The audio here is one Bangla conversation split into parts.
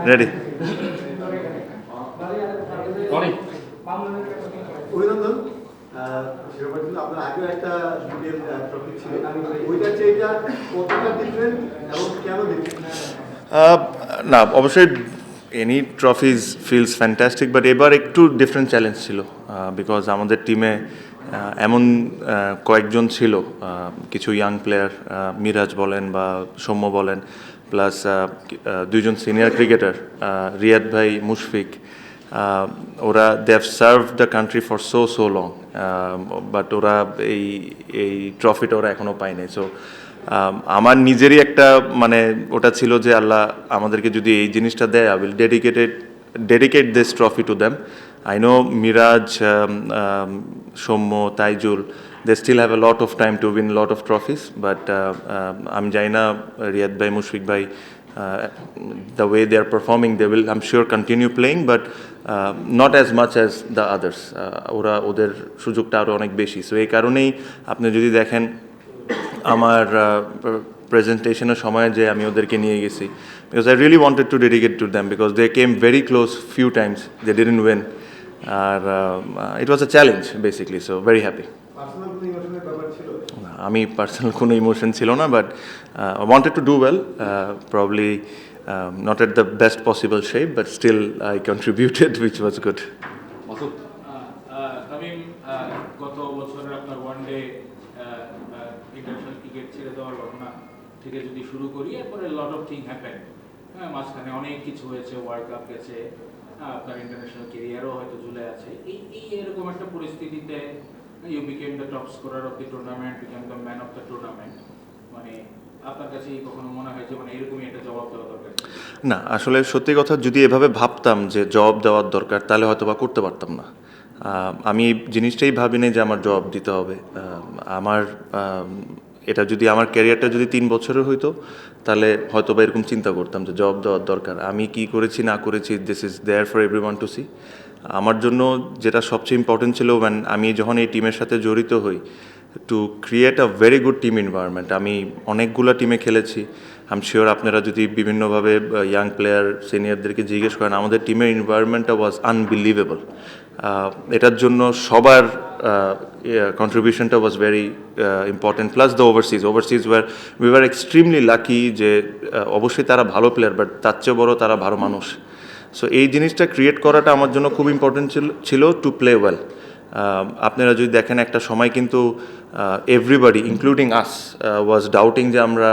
রেডি। অভিনন্দন। শিরোপা ছিল আপনার আগেও একটা বিপিএল ট্রফি ছিল, ওইটার চেয়ে এটা কতটা ডিফারেন্ট এবং কেন ডিফারেন্ট? না অবশ্যই এনি ট্রফিজ ফিলস ফ্যান্টাস্টিক, বাট এবার একটু ডিফারেন্ট চ্যালেঞ্জ ছিল বিকজ আমাদের টিমে এমন কয়েকজন ছিল, কিছু ইয়াং প্লেয়ার, মিরাজ বলেন বা সৌম্য বলেন, প্লাস দুইজন সিনিয়র ক্রিকেটার, রিয়াদ ভাই, মুশফিক, ওরা they have serve the country for so long, but ওরা এই এই ট্রফিটা ওরা এখনও পায়নি। সো আমার নিজেরই একটা মানে ওটা ছিল যে আল্লাহ আমাদেরকে যদি এই জিনিসটা দেয়, I will dedicate this trophy to them. I know Miraj, Shommo, Taijul, they still have a lot of time to win a lot of trophies, but I'm Jaina, Riyad Bhai, Mushfiq Bhai, the way they are performing, they will, I'm sure, continue playing, but not as much as the others. ওরা ওদের সুযোগটা আরও অনেক বেশি। সো এই কারণেই আপনি যদি দেখেন আমার প্রেজেন্টেশনের সময় যে আমি ওদেরকে নিয়ে গেছি, because I really wanted to dedicate to them because they came very close few times, they didn't win, আর it was a challenge basically. So very happy. আমি পার্সোনাল কোনো ইমোশন ছিল না, but I wanted to do well, probably not at the best possible shape, but still I contributed, which was good. Tamim, গত বছরের আপনার ওয়ানডে ইন্টারন্যাশনাল ক্রিকেট ছেড়ে দেওয়ার ঘটনা থেকে যদি শুরু করি, এরপরে লট অফ থিং হ্যাপেন, হ্যাঁ, মাঝখানে অনেক কিছু হয়েছে, ওয়ার্ল্ড কাপ গেছে, আপনার ইন্টারন্যাশনাল কেরিয়ারও হয়তো ঝুলে আছে। এই এরকম একটা পরিস্থিতিতে you became the top scorer of the tournament, became the man of the tournament, মানে আপনার কাছে কখনো মনে হয় যে মানে এরকমই একটা জবাব দেওয়া দরকার? না, আসলে সত্যি কথা, যদি এভাবে ভাবতাম যে জবাব দেওয়ার দরকার, তাহলে হয়তো বা করতে পারতাম না। আমি এই জিনিসটাই ভাবিনি যে আমার জবাব দিতে হবে। আমার এটা যদি আমার ক্যারিয়ারটা যদি 3 বছরের হইতো, তাহলে হয়তো বা এরকম চিন্তা করতাম যে জবাব দেওয়ার দরকার। আমি কি করেছি না করেছি, this is there for everyone to see. আমার জন্য যেটা সবচেয়ে ইম্পর্টেন্ট ছিল, আমি যখন এই টিমের সাথে জড়িত হই, to create a very good team environment. আমি অনেকগুলো টিমে খেলেছি, আই এম শিওর আপনারা যদি বিভিন্নভাবে ইয়াং প্লেয়ার সিনিয়রদেরকে জিজ্ঞেস করেন, আমাদের টিমের এনভায়রনমেন্টটা ওয়াজ আনবিলিভেবল। এটার জন্য সবার কন্ট্রিবিউশনটা was very important, plus the overseas we were extremely lucky যে অবশ্যই তারা ভালো প্লেয়ার, বাট তার চেয়ে বড় তারা ভালো মানুষ। সো এই জিনিসটা ক্রিয়েট করাটা আমার জন্য খুব ইম্পর্টেন্ট ছিল টু প্লে ওয়েল। আপনারা যদি দেখেন একটা সময় কিন্তু everybody including us was doubting যে আমরা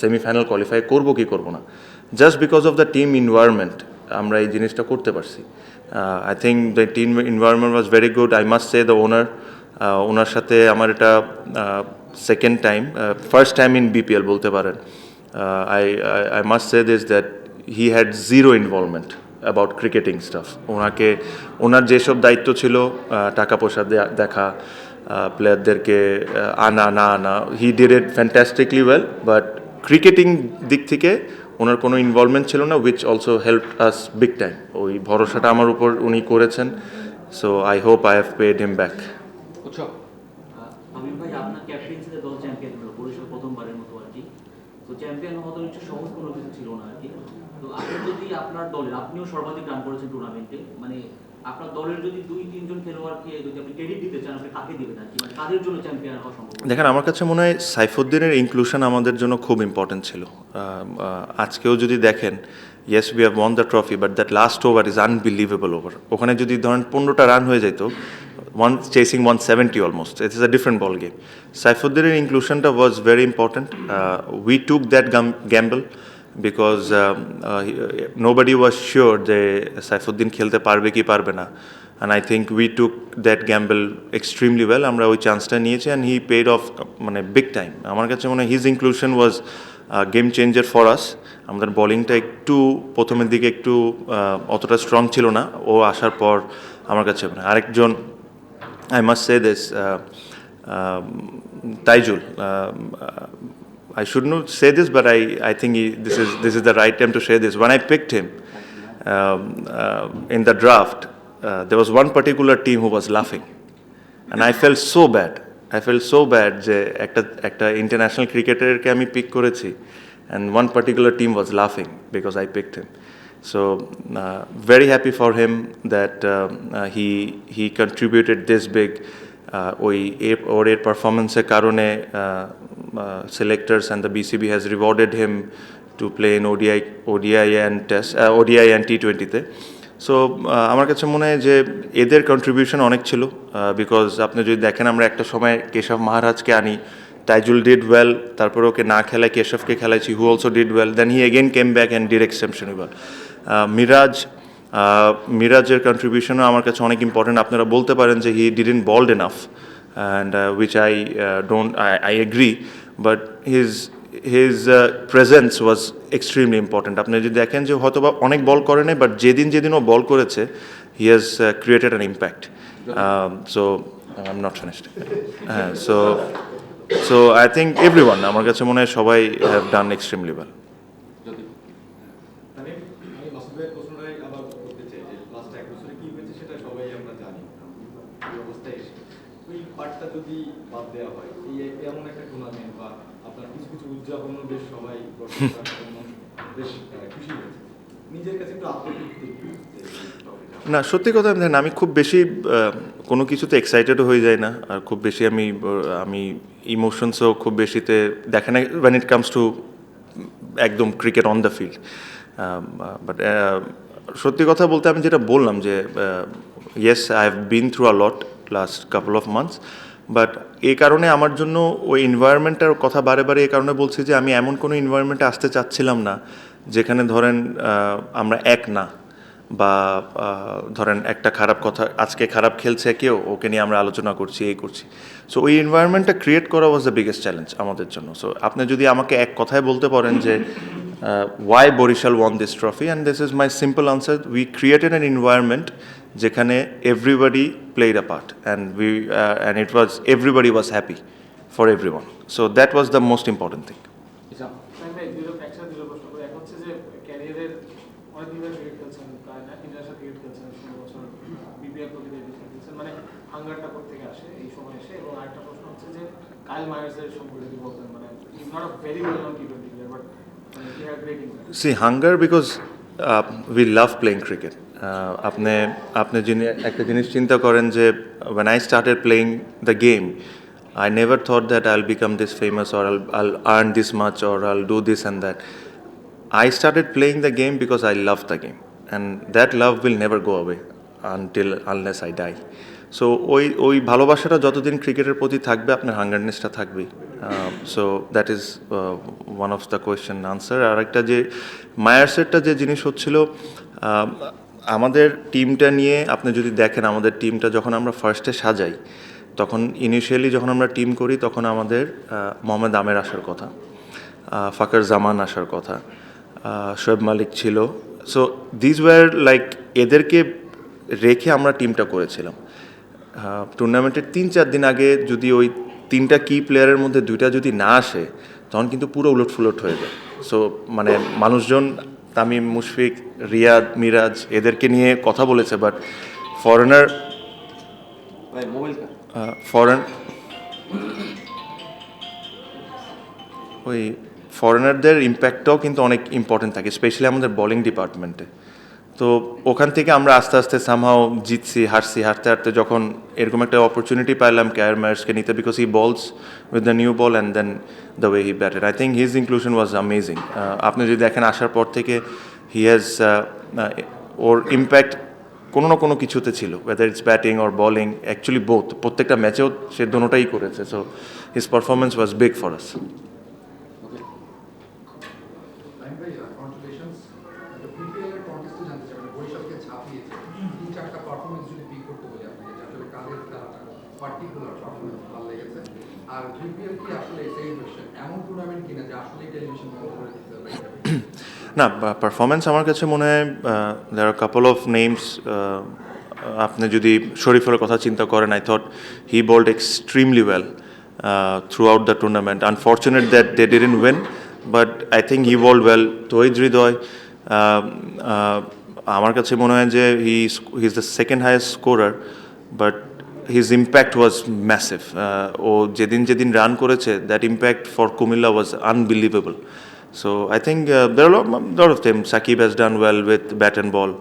সেমিফাইনাল কোয়ালিফাই করবো কি করবো না। Just because of the team environment আমরা এই জিনিসটা করতে পারছি। I think the team environment was very good. I must say the owner সাথে আমার এটা second time, first time in BPL বলতে পারেন। I must say this that he had zero involvement about cricketing stuff. ওনার যেসব দায়িত্ব ছিল, টাকা পয়সা দেখা, প্লেয়ারদেরকে আনা না আনা, he did it fantastically well, but cricketing দিক থেকে ওনার কোনো ইনভলভমেন্ট ছিল না, which also help us big time. ওই ভরসাটা আমার উপর উনি করেছেন। So I hope I have paid him back. Amir ভাই, আপনার ক্যাপ্টেন্সিতে দল চ্যাম্পিয়ন হলো পরিষদ প্রথমবারের মতো আর কি। তো চ্যাম্পিয়ন হওয়া তো একটু সহজ কোনো কিছু ছিল না আর কি। তো আপনি যদি আপনার দলের, আপনিও সর্বাধিক রান করেছেন টুর্নামেন্টে, মানে আপনার দলের যদি 2-3 জন খেলোয়াড়কে যদি আপনি ক্রেডিট দিতে চান, আপনি কাকে দিবেন আর কি, মানে কাদের জন্য চ্যাম্পিয়ন হওয়া সম্ভব? দেখেন, আমার কাছে মনে হয় সাইফুদ্দিনের ইনক্লুশন আমাদের জন্য খুব ইম্পর্টেন্ট ছিল। আজকেও যদি দেখেন, yes we have won the trophy, but that last over is unbelievable over. ওখানে যদি ধরেন 15টা রান হয়ে যেত, chasing 170 almost, it is a different ball game. সাইফুদ্দিনের ইনক্লুশনটা was very important. We took that gamble because nobody was sure যে সাইফুদ্দিন খেলতে পারবে কি পারবে না। And I think we took that gamble extremely well. আমরা ওই চান্সটা নিয়েছি, and he paid off মানে বিগ টাইম। আমার কাছে মনে হয় his inclusion was game changer for us. আমাদের বোলিংটা একটু প্রথমের দিকে একটু অতটা স্ট্রং ছিল না, ও আসার পর আমার কাছে আরেকজন, I must say this, Taijul, I should not say this, but I think this is the right time to say this. When I picked him in the draft, there was one particular team who was laughing, and I felt so bad যে একটা ইন্টারন্যাশনাল ক্রিকেটারকে আমি পিক করেছি, and one particular team was laughing because I picked him. So very happy for him that he contributed this big. ওই ওর পারফরমেন্সের কারণে selectors and the BCB has rewarded him to play in ODI and T20-তে. সো আমার কাছে মনে হয় যে এদের কন্ট্রিবিউশন অনেক ছিল, বিকজ আপনি যদি দেখেন আমরা একটা সময় কেশব মহারাজকে আনি, তাইজুল ডিড ওয়েল, তারপরে ওকে না খেলায় কেশবকে খেলাইছি, who also did well, then he again came back and did exceptionally well. মিরাজের কন্ট্রিবিউশনও আমার কাছে অনেক ইম্পর্টেন্ট। আপনারা বলতে পারেন যে he didn't bowled enough, and which I agree, but his presence was extremely important. আপনি যদি দেখেন যে হয়তো বা অনেক বল করে নাই, বাট যেদিন ও বল করেছে, he has created an impact. So I'm not finished. So I think everyone, আমার কাছে মনে হয় সবাই have done extremely well. আমি মাসুদ ভাইয়ের প্রশ্নটাই আবার করতে চাই যে লাস্ট এক বছরে কি হয়েছে সেটা সবাই আমরা জানি। এই অবস্থায় এসে ওই পার্টটা যদি বাদ দেওয়া হয়, এই এমন একটা টুর্নামেন্ট বা আপনার কিছু উদযাপন বেশ সবাই বেশ খুশি হয়েছে, নিজের কাছে একটু আত্মতৃপ্তি। না, সত্যি কথা দেখেন, আমি খুব বেশি কোনো কিছুতে এক্সাইটেডও হয়ে যায় না, আর খুব বেশি আমি ইমোশনসও খুব বেশিতে দেখে না when it comes to একদম cricket on the field. But সত্যি কথা বলতে আমি যেটা বললাম যে yes, I have been through a lot last couple of months, but এই কারণে আমার জন্য ওই এনভায়রনমেন্টটার কথা বারে এই কারণে বলছি যে আমি এমন কোনো এনভায়রনমেন্টে আসতে চাচ্ছিলাম না যেখানে ধরেন আমরা এক না, বা ধরেন একটা খারাপ কথা, আজকে খারাপ খেলছে কেউ, ওকে নিয়ে আমরা আলোচনা করছি, এই করছি। সো ওই এনভায়রনমেন্টটা ক্রিয়েট করা ওয়াজ দ্য বিগেস্ট চ্যালেঞ্জ আমাদের জন্য। সো আপনি যদি আমাকে এক কথায় বলতে পারেন যে why Barishal won this trophy, and this is my simple answer, we created an environment যেখানে everybody played a part, and it was everybody was happy for everyone. So that was the most important thing. হাঙ্গারটা কোত্থেকে আসে এই সময় এসে? এবং আরেকটা প্রশ্ন হচ্ছে যে কাইল মায়ার্সের সম্পর্কে যদি বলতেন, মানে is not a very well known টি20 player, but he had great impact. See hunger because we love playing cricket. আপনি একটা জিনিস চিন্তা করেন যে when I started playing the game, I never thought that I'll become this famous, or I'll earn this much, or I'll do this and that. I started playing the game because I love the game, and that love will never go away unless I die. So ওই ভালোবাসাটা যতদিন ক্রিকেটের প্রতি থাকবে, আপনার হাঙ্গারনেসটা থাকবেই। So that is one of the question answer. আর একটা যে মায়ার্সেরটা যে জিনিস হচ্ছিল, আমাদের টিমটা নিয়ে আপনি যদি দেখেন, আমাদের টিমটা যখন আমরা ফার্স্টে সাজাই, তখন ইনিশিয়ালি যখন আমরা টিম করি, তখন আমাদের মোহাম্মদ আমের আসার কথা, ফাকার জামান আসার কথা, শোয়েব মালিক ছিল। সো দিজ ওয়ার লাইক, এদেরকে রেখে আমরা টিমটা করেছিলাম। টুর্নামেন্টের 3-4 দিন আগে যদি ওই 3টা কি প্লেয়ারের মধ্যে 2টা যদি না আসে, তখন কিন্তু পুরো উলটফুলট হয়ে যায়। সো মানে মানুষজন তামিম, মুশফিক, রিয়াদ, মিরাজ এদেরকে নিয়ে কথা বলেছে, বাট ফরেনারদের ইম্প্যাক্টটাও কিন্তু অনেক ইম্পর্টেন্ট থাকে, স্পেশালি আমাদের বোলিং ডিপার্টমেন্টে। তো ওখান থেকে আমরা আস্তে আস্তে সামহাও জিতছি, হারতে যখন এরকম একটা অপরচুনিটি পাইলাম কাইল মায়ার্সকে নিতে, because he bowls with the new ball and then the way he batted, I think his inclusion was amazing. আপনি যদি দেখেন আসার পর থেকে হি হ্যাজ ওর ইম্প্যাক্ট কোনো না কোনো কিছুতে ছিল, whether it's batting or bowling, actually both, প্রত্যেকটা ম্যাচেও সে দোনোটাই করেছে। So his performance was big for us. না, পারফরমেন্স আমার কাছে মনে হয় দেয়ার আর কাপল অফ নেমস। আপনি যদি শরীফের কথা চিন্তা করেন, I thought he bowled extremely well throughout the tournament. Unfortunate that they didn't win, but I think he bowled well. Towhid Hridoy, আমার কাছে মনে হয় যে he is the second highest scorer, but his impact was massive. ও যেদিন রান করেছে, that impact for Comilla was unbelievable. So I think there are lot of them. Sakib has done well with bat and ball.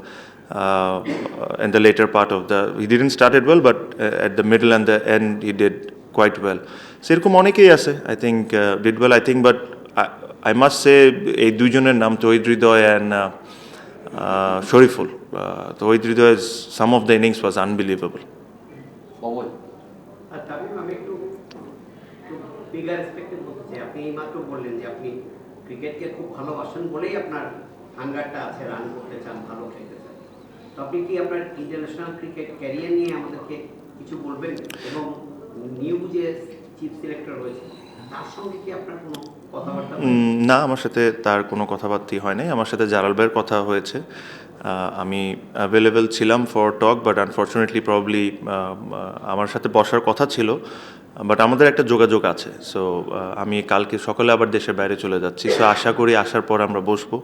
In the later part of he didn't start it well, but at the middle and the end he did quite well. সেরকম অনেকেই আছে, I think did well, I think, but I must say এই দুইজনের নাম তৌহিদ হৃদয় and Shariful. Touhid Hridoy, some of the innings was unbelievable. আর তামিম, আমি একটু বিগার এসপেক্টে বলতে চাই। আপনি এইমাত্র বললেন যে আপনি ক্রিকেটকে খুব ভালোবাসেন বলেই আপনার হাঙ্গারটা আছে, রান করতে চান, ভালো খেলতে চান। তো আপনি কি আপনার ইন্টারন্যাশনাল ক্রিকেট ক্যারিয়ার নিয়ে আমাদেরকে কিছু বলবেন? এবং নিউ যে চিফ সিলেক্টর রয়েছে তার সঙ্গে কি আপনার কোনো কথাবার্তা? না, আমার সাথে তার কোনো কথাবার্তাই হয় নাই। আমার সাথে জালাল ভাইয়ের কথা হয়েছে। আমি অ্যাভেলেবেল ছিলাম for talk, but unfortunately probably আমার সাথে বসার কথা ছিল, বাট আমাদের একটা যোগাযোগ আছে। সো আমি কালকে সকালে আবার দেশের বাইরে চলে যাচ্ছি। সো আশা করি আসার পর আমরা বসবো।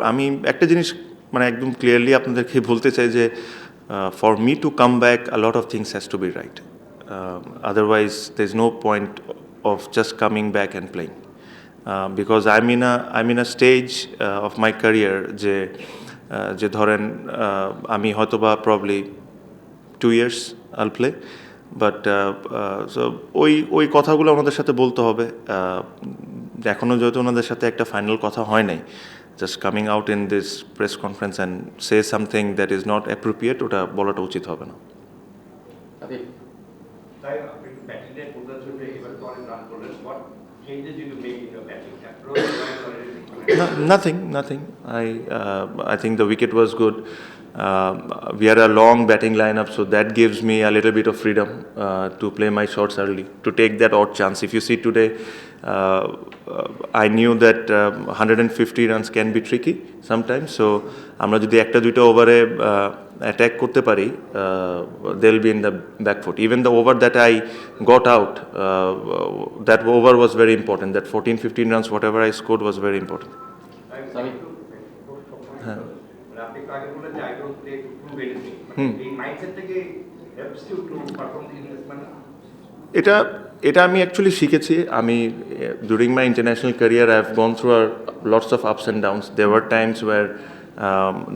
আমি একটা জিনিস মানে একদম ক্লিয়ারলি আপনাদেরকে বলতে চাই যে for me to come back a lot of things has to be right, otherwise there is no point of just coming back and playing, because I'm in a stage of my career যে ধরেন আমি হয়তোবা probably 2 years I'll play, but so ওই কথাগুলো ওনাদের সাথে বলতে হবে। এখনও যেহেতু ওনাদের সাথে একটা ফাইনাল কথা হয় নাই, just coming out in this press conference and say something that is not appropriate, ওটা বলাটা উচিত হবে না। তাই আপনি ব্যাটিংয়ে কোথাও জন্য এবার তো অনেক রান করলেন, what changes did you make in your batting approach? Nothing. I think the wicket was good. We had a long batting lineup, so that gives me a little bit of freedom to play my shots early, to take that odd chance. If you see today, I knew that 150 runs can be tricky sometimes. So, আমরা যদি একটা দুইটা ওভারে অ্যাটাক করতে পারি, they'll be in the back foot. Even the over that I got out, that over was very important. That 14-15 runs, whatever I scored, was very important. হ্যাঁ, আপনি তো আগে বললেন যে I don't play to prove anything. এই মাইন্ডসেট থেকে helps you to perform in this manner? এটা আমি অ্যাকচুয়ালি শিখেছি। আমি during my international career I have gone through lots of ups and downs. There were times where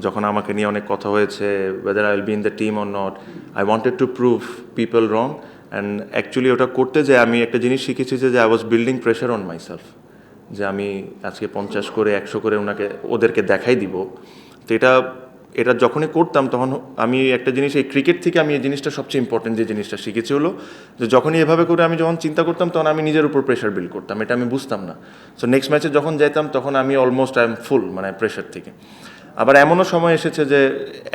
যখন আমাকে নিয়ে অনেক কথা হয়েছে, whether I will be in the team or not, I wanted to prove people wrong. And actually ওটা করতে যে আমি একটা জিনিস শিখেছি যে I was building pressure on myself, যে আমি আজকে 50 করে 100 করে ওদেরকে দেখাই দিব। তো এটা যখনই করতাম তখন আমি একটা জিনিস, এই ক্রিকেট থেকে আমি এই জিনিসটা সবচেয়ে ইম্পর্টেন্ট যে জিনিসটা শিখেছি হলো যে যখনই এভাবে করে আমি যখন চিন্তা করতাম তখন আমি নিজের উপর প্রেশার বিল্ড করতাম, এটা আমি বুঝতাম না। সো নেক্সট ম্যাচে যখন যাইতাম তখন আমি অলমোস্ট আই এম ফুল, মানে প্রেশার থেকে। আবার এমনও সময় এসেছে যে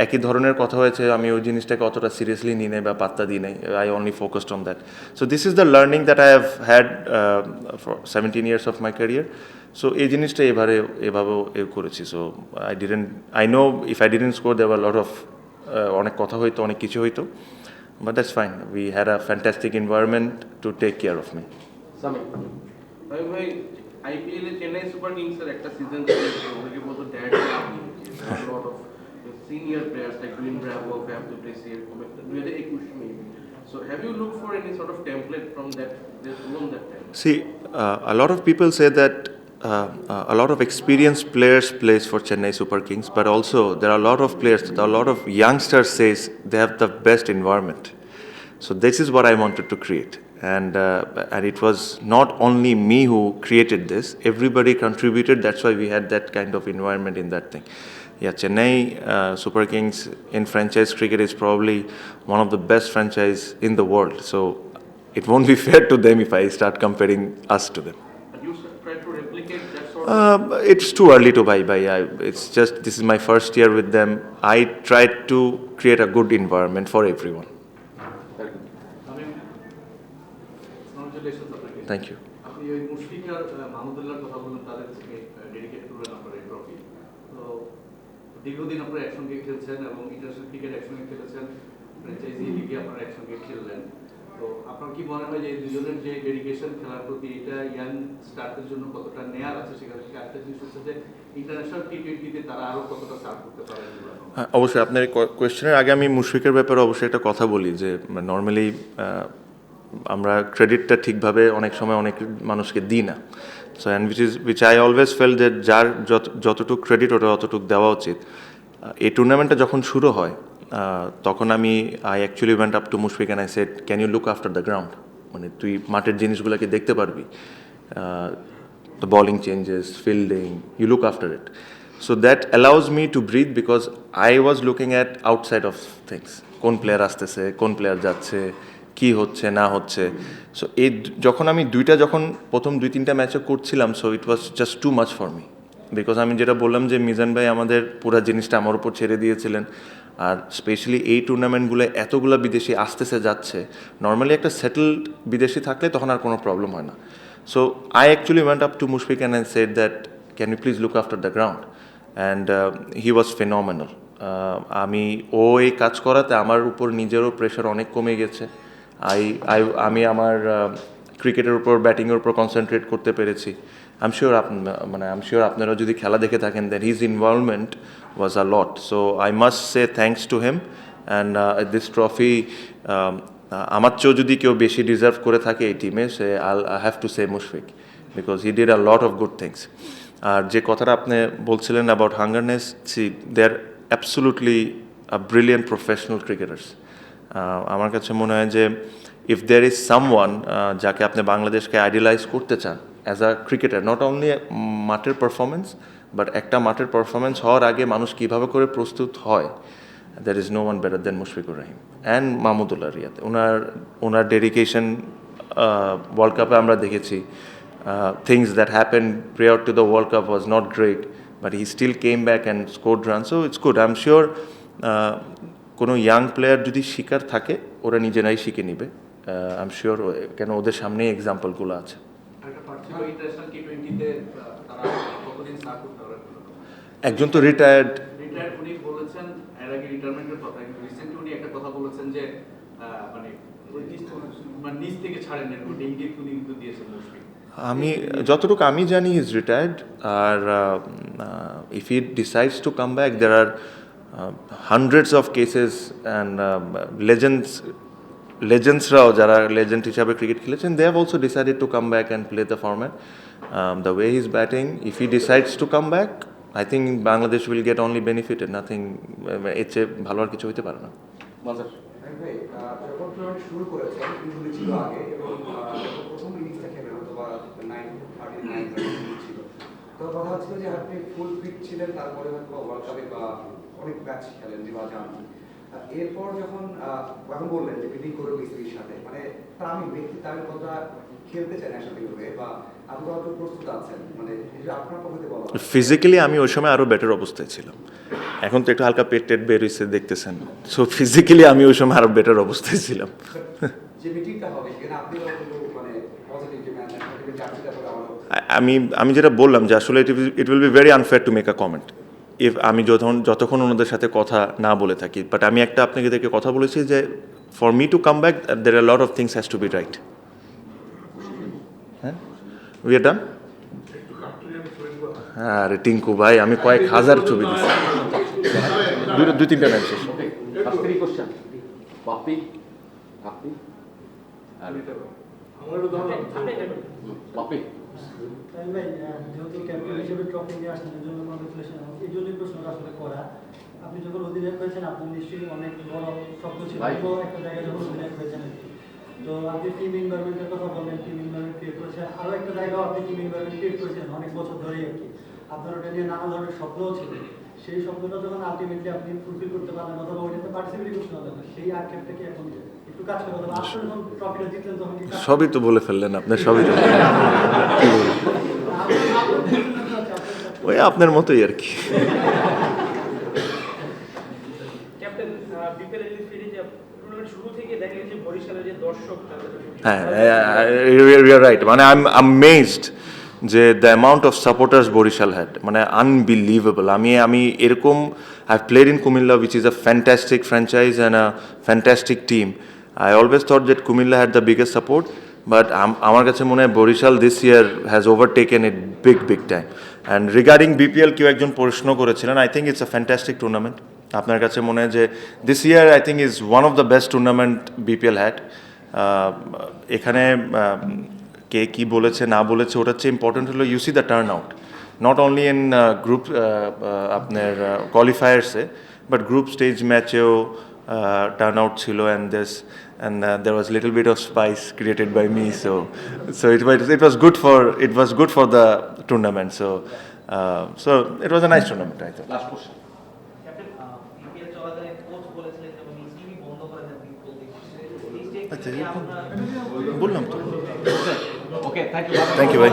একই ধরনের কথা হয়েছে, আমি ওই জিনিসটাকে অতটা সিরিয়াসলি নিই নাই বা পাত্তা দিই নাই, I only focused on that. So this is the learning that I have had for 17 years of my career. So এই জিনিসটা এভাবেও করেছি। So I know if I didn't score there were lot of অনেক কথা হইতো, অনেক কিছু হইতো, but that's fine. We had a fantastic environment to take care of me. ভাই আইপিএল এ চেন্নাই সুপার কিংসের একটা সিজন চলেছে, অনেকে বলতো dad lot of senior players like ডুইন Bravo have to play safe 2021 maybe. So have you looked for any sort of template from that time? See, a lot of people say that a lot of experienced players plays for Chennai Super Kings, but also there are a lot of players, a lot of youngsters says they have the best environment. So this is what I wanted to create, and it was not only me who created this. Everybody contributed. That's why we had that kind of environment in that thing. Yeah, Chennai Super Kings in franchise cricket is probably one of the best franchise in the world. So it won't be fair to them if I start comparing us to them. You try to replicate that sort of... It's too early to buy. It's just, this is my first year with them. I tried to create a good environment for everyone. Thank you. আপনি ওই মুশফিক আর মাহমুদুল্লাহর কথা বললেন, তাদের থেকে ডেডিকেট করলেন আপনার এই ট্রফি। তো দীর্ঘদিন আপনারা একসঙ্গে খেলছেন এবং ইন্টারন্যাশনাল ক্রিকেট একসঙ্গে খেলেছেন, ফ্র্যাঞ্চাইজি লিগে আপনারা একসঙ্গে খেললেন। তো আপনার কি মনে হয় যে এই দুজনের যে ডেডিকেশন খেলার প্রতি, এটা ইয়াং স্টারদের জন্য কতটা নেয়ার আছে? সেখান থেকে একটা জিনিস হচ্ছে যে ইন্টারন্যাশনাল টি-20-তে তারা আরও কতটা সার্ভ করতে পারে? অবশ্যই আপনার কোয়েশ্চেনের আগে আমি মুশফিকের ব্যাপারে অবশ্যই একটা কথা বলি যে নর্মালি আমরা ক্রেডিটটা ঠিকভাবে অনেক সময় অনেক মানুষকে দিই না। So and which I always fail যে যার যতটুকু ক্রেডিট ওটা অতটুকু দেওয়া উচিত। এই টুর্নামেন্টটা যখন শুরু হয় তখন I actually went up to Mushfiq and I said can you look after the ground, মানে তুই মাঠের জিনিসগুলোকে দেখতে পারবি, the bowling changes, fielding, you look after it. So that allows me to breathe because I was looking at outside of things. কোন প্লেয়ার আসতেছে, কোন প্লেয়ার যাচ্ছে, কি হচ্ছে না হচ্ছে। সো এই যখন আমি প্রথম 2-3টা ম্যাচে করছিলাম, so it was just too much for me, because আমি যেটা বললাম যে মিজান ভাই আমাদের পুরো জিনিসটা আমার উপর ছেড়ে দিয়েছিলেন। আর স্পেশালি এই টুর্নামেন্টগুলো এতগুলো বিদেশি আসতেছে যাচ্ছে, নর্মালি একটা সেটেলড বিদেশি থাকলে তখন আর কোনো প্রবলেম হয় না। So I actually went up to Mushfiq and I said that, can you please look after the ground? And he was phenomenal. এই কাজ করাতে আমার উপর নিজেরও প্রেশার অনেক কমে গেছে। আমি আমার ক্রিকেটের উপর, ব্যাটিংয়ের উপর কনসেন্ট্রেট করতে পেরেছি। আই এম শিওর আপনারা যদি খেলা দেখে থাকেন then his involvement was a lot. So I must say thanks to him and this trophy আমার চেয়েও যদি কেউ বেশি ডিজার্ভ করে থাকে এই টিমে, সে I have to say Mushfiq, because he did a lot of good things. আর যে কথাটা আপনি বলছিলেন about hungerness, they are absolutely brilliant professional cricketers. আমার কাছে মনে হয় যে ইফ দেয়ার ইজ সামওয়ান যাকে আপনি বাংলাদেশকে আইডিয়ালাইজ করতে চান as a cricketer, not only মাঠের পারফরমেন্স, বাট একটা মাঠের পারফরমেন্স হওয়ার আগে মানুষ কীভাবে করে প্রস্তুত হয়, there is no one better than Mushfiqur Rahim and Mahmudullah Riyad. Owner dedication world কাপে আমরা দেখেছি। Things that happened prior to the World Cup was not great, but he still came back and scored runs, so it's good. I'm sure কোনো ইয়াং প্লেয়ার যদি শিকার থাকে ওরা নিজেরাই শিখে নিবে। আই এম শিওর, কেন ওদের সামনেই এক্সাম্পলগুলো আছে। একজন তো রিটায়ার্ড, উনি বলেছেন এর আগে রিটায়ারমেন্টের কথা, কিন্তু রিসেন্টলি উনি একটা কথা বলেছেন যে মানে নিজ থেকে ছাড়েন না, ইঙ্গিত উনি কিন্তু দিয়েছেন মুশফিক। আমি যতটুকু আমি জানি ইজ রিটায়ার্ড, আর if he decides to come back there are hundreds of cases and লেজেন্ডসরাও যারা লেজেন্ড হিসাবে ক্রিকেট খেলেছেন, they have also decided to come back and play the format. The way he is batting, if he decides to come back, I think Bangladesh will get only benefited, nothing, এর চেয়ে ভালো আর কিছু হইতে পারে না। যখন টুর্নামেন্ট শুরু করেছেন ইনজুরি ছিল আগে, এবং প্রথম ইনিংসটা খেলে হয়তো বা 9-39 ছিল, তো কথা হচ্ছিল যে আপনি ফুল ফিট ছিলেন, তারপরে হয়তো ওয়ার্ল্ড কাপে বা অনেক ম্যাচ খেলেন বা যান। এরপর যখন এখন বললেন যে বিডিং করে বিসিবির সাথে, মানে তামিম ব্যক্তি তামিম কথা খেলতে চান একসাথে হবে বা আপনি কত প্রস্তুত আছেন, মানে আপনার পক্ষে বলা ফিজিক্যালি আমি ওই সময় আরও বেটার অবস্থায় ছিলাম। এখন তো একটু হালকা পেট টেট বের হয়েছে দেখতেছেন, সো ফিজিক্যালি আমি ওই সময় আরও বেটার অবস্থায় ছিলাম। যে মিটিংটা হবে সেখানে আপনি মানে পজিটিভ যে ম্যাচ চার্জটা করে আমি যেটা বললাম যে আসলে it will be very unfair to make a comment if আমি যতক্ষণ ওনাদের সাথে কথা না বলে থাকি, বাট আমি একটা আপনাদেরকে কথা বলেছি যে for me to come back there are lot of things has to be right. হ্যাঁ, উই আর ডান। হ্যাঁ আরে টিঙ্কু ভাই, আমি কয়েক হাজার ছবি দিচ্ছি, 2-3টা ম্যাচ শেষ। যেহেতু ক্যাপ্টেন হিসেবে ট্রফি নিয়ে আসছেন, এর জন্য কংগ্রেচুলেশন। এই জন্যই প্রশ্নটা আসলে করা, আপনি যখন অধিনায়ক হয়েছেন আপনার নিশ্চয়ই অনেক বড় স্বপ্ন ছিল একটা জায়গায় যখন অধিনায়ক হয়েছেন, তো আপনি টিম এনভায়রনমেন্টের কথা বললেন, টিম এনভায়রনমেন্ট ক্রিয়েট করেছেন, আরও একটা জায়গাও আপনি টিম এনভায়রনমেন্ট ক্রিয়েট করেছেন অনেক বছর ধরেই আর কি। আপনার ওটা নিয়ে নানা ধরনের স্বপ্নও ছিল, সেই স্বপ্নটা যখন আলটিমেটলি আপনি ফুলফিল করতে পারলেন অথবা ওইটাতে পার্টিসিপেট করতে পারলেন না, সেই আক্ষেপটা কি এখন একটু কাজ করে দেবেন? আপনার যখন ট্রফিটা জিতলেন তখন কি সবই তো বলে ফেললেন আপনি, সবই তো ওই আপনার মতোই আর কি। হ্যাঁ, ইউ আর রাইট, মানে আই এম অ্যামেজড যে the amount of supporters Barishal had, মানে আনবিলিভেবল। আমি এরকম I played in Comilla which is a fantastic franchise and a fantastic team. I always thought that Comilla had the biggest support, but আমার কাছে মনে হয় Barishal this year has overtaken it big time. And regarding BPL কেউ একজন প্রশ্ন করেছিলেন, I think it's a fantastic tournament. আপনার কাছে মনে হয় যে this year I think is one of the best tournament BPL had. এখানে কে কী বলেছে না বলেছে ওটার চেয়ে ইম্পর্টেন্ট হলো you see the turn out not only in group আপনার কোয়ালিফায়ার্সে বাট গ্রুপ স্টেজ ম্যাচেও টার্ন আউট ছিল and there was a little bit of spice created by me, so it was good for the tournament. So it was a nice tournament, I thought. Last question captain EPL চলাকালীন কোচ বলেছিলেন যে উনি টিভি বন্ধ করে দেন ফুটবল দেখতে এই স্টেজ আচ্ছা, থেকে আপনার বললাম তো। Okay thank you Thank you, bhai.